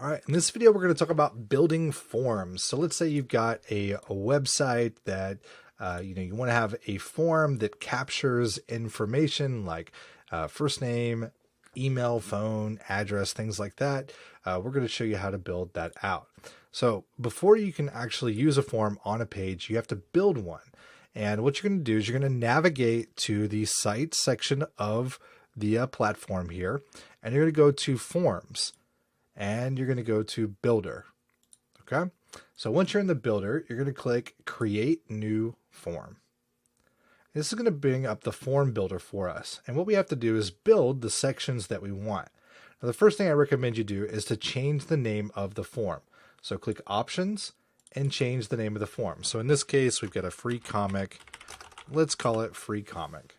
All right, in this video, we're going to talk about building forms. So let's say you've got a website that you want to have a form that captures information like first name, email, phone, address, things like that. We're going to show you how to build that out. So before you can actually use a form on a page, you have to build one. And what you're going to do is you're going to navigate to the site section of the platform here, and you're going to go to Forms. And you're going to go to Builder. Okay. So once you're in the Builder, you're going to click Create New Form. This is going to bring up the form builder for us. And what we have to do is build the sections that we want. Now, the first thing I recommend you do is to change the name of the form. So click Options and change the name of the form. So in this case, we've got a free comic. Let's call it Free Comic.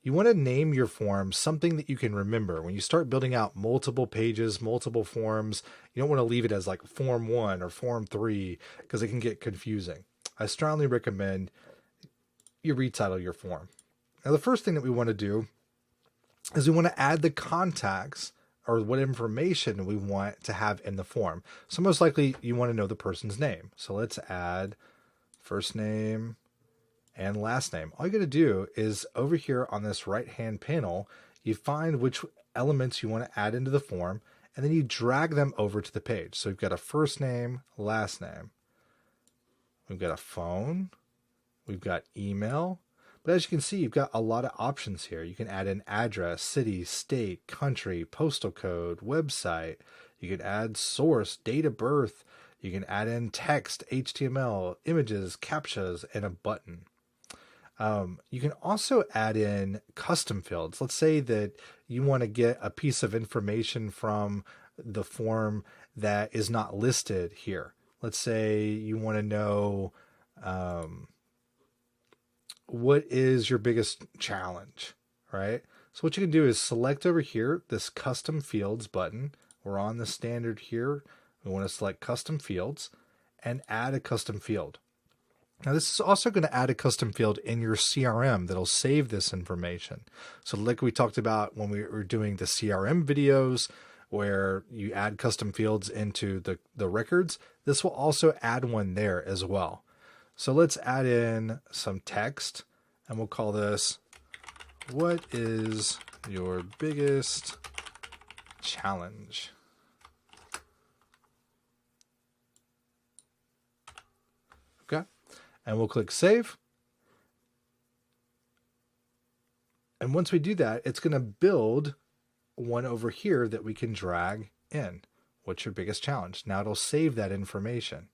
You want to name your form something that you can remember. When you start building out multiple pages, multiple forms, you don't want to leave it as like Form 1 or Form 3 because it can get confusing. I strongly recommend you retitle your form. Now, the first thing that we want to do is we want to add the contacts or what information we want to have in the form. So most likely you want to know the person's name. So let's add first name and last name. All you got to do is over here on this right hand panel, you find which elements you want to add into the form, and then you drag them over to the page. So we've got a first name, last name. We've got a phone. We've got email. But as you can see, you've got a lot of options here. You can add an address, city, state, country, postal code, website. You can add source, date of birth. You can add in text, HTML, images, CAPTCHAs, and a button. You can also add in custom fields. Let's say that you want to get a piece of information from the form that is not listed here. Let's say you want to know what is your biggest challenge, right? So what you can do is select over here this custom fields button. We're on the standard here. We want to select custom fields and add a custom field. Now, this is also going to add a custom field in your CRM that'll save this information. So like we talked about when we were doing the CRM videos where you add custom fields into the records, this will also add one there as well. So let's add in some text, and we'll call this, what is your biggest challenge? Okay. And we'll click Save. And once we do that, it's going to build one over here that we can drag in. What's your biggest challenge? Now it'll save that information.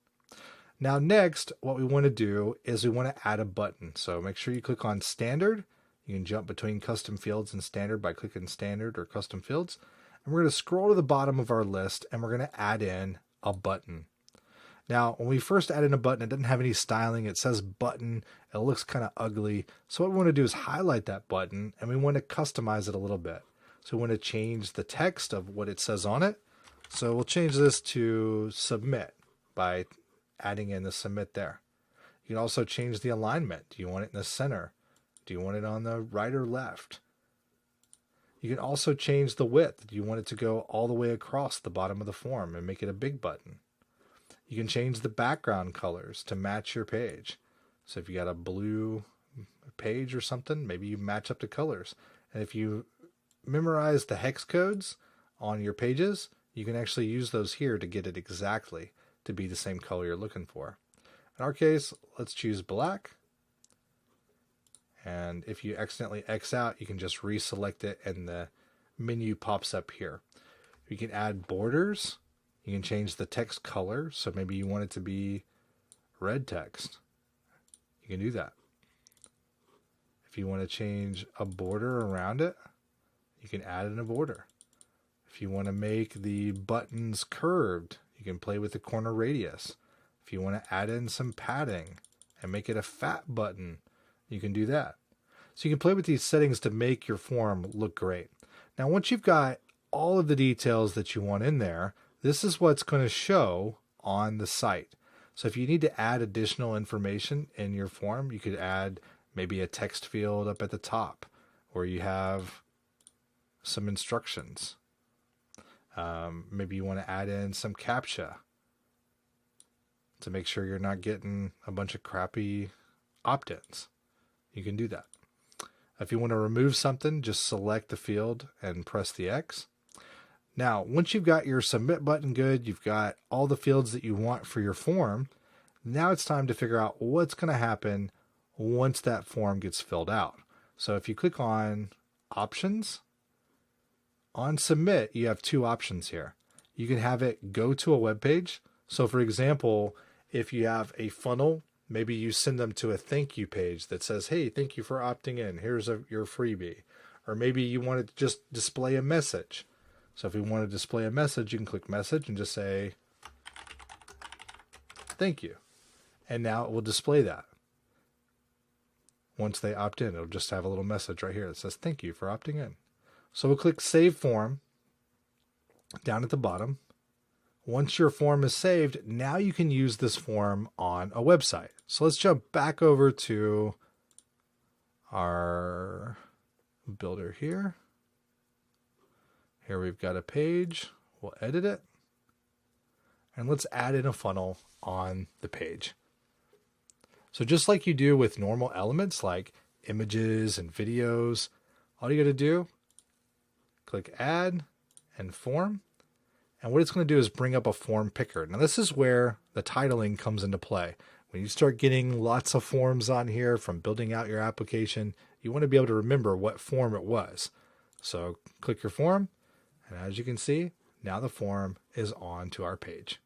Now next, what we want to do is we want to add a button. So make sure you click on Standard. You can jump between custom fields and standard by clicking Standard or custom fields. And we're going to scroll to the bottom of our list and we're going to add in a button. Now, when we first add in a button, it doesn't have any styling. It says button. It looks kind of ugly. So what we want to do is highlight that button, and we want to customize it a little bit. So we want to change the text of what it says on it. So we'll change this to submit by adding in the submit there. You can also change the alignment. Do you want it in the center? Do you want it on the right or left? You can also change the width. Do you want it to go all the way across the bottom of the form and make it a big button? You can change the background colors to match your page. So if you got a blue page or something, maybe you match up the colors. And if you memorize the hex codes on your pages, you can actually use those here to get it exactly to be the same color you're looking for. In our case, let's choose black. And if you accidentally X out, you can just reselect it and the menu pops up here. You can add borders. You can change the text color. So maybe you want it to be red text. You can do that. If you want to change a border around it, you can add in a border. If you want to make the buttons curved, you can play with the corner radius. If you want to add in some padding and make it a fat button, you can do that. So you can play with these settings to make your form look great. Now, once you've got all of the details that you want in there, this is what's going to show on the site. So if you need to add additional information in your form, you could add maybe a text field up at the top where you have some instructions. Maybe you want to add in some CAPTCHA to make sure you're not getting a bunch of crappy opt-ins. You can do that. If you want to remove something, just select the field and press the X. Now, once you've got your submit button good, you've got all the fields that you want for your form, now it's time to figure out what's going to happen once that form gets filled out. So if you click on Options, on Submit, you have two options here. You can have it go to a web page. So for example, if you have a funnel, maybe you send them to a thank you page that says, hey, thank you for opting in. Here's your freebie. Or maybe you want to just display a message. So if you want to display a message, you can click Message and just say, thank you. And now it will display that. Once they opt in, it'll just have a little message right here that says, thank you for opting in. So we'll click Save Form down at the bottom. Once your form is saved, now you can use this form on a website. So let's jump back over to our builder here. Here we've got a page. We'll edit it. And let's add in a funnel on the page. So just like you do with normal elements like images and videos, all you got to do, click Add and Form. And what it's going to do is bring up a form picker. Now this is where the titling comes into play. When you start getting lots of forms on here from building out your application, you want to be able to remember what form it was. So click your form. And as you can see, now the form is on to our page.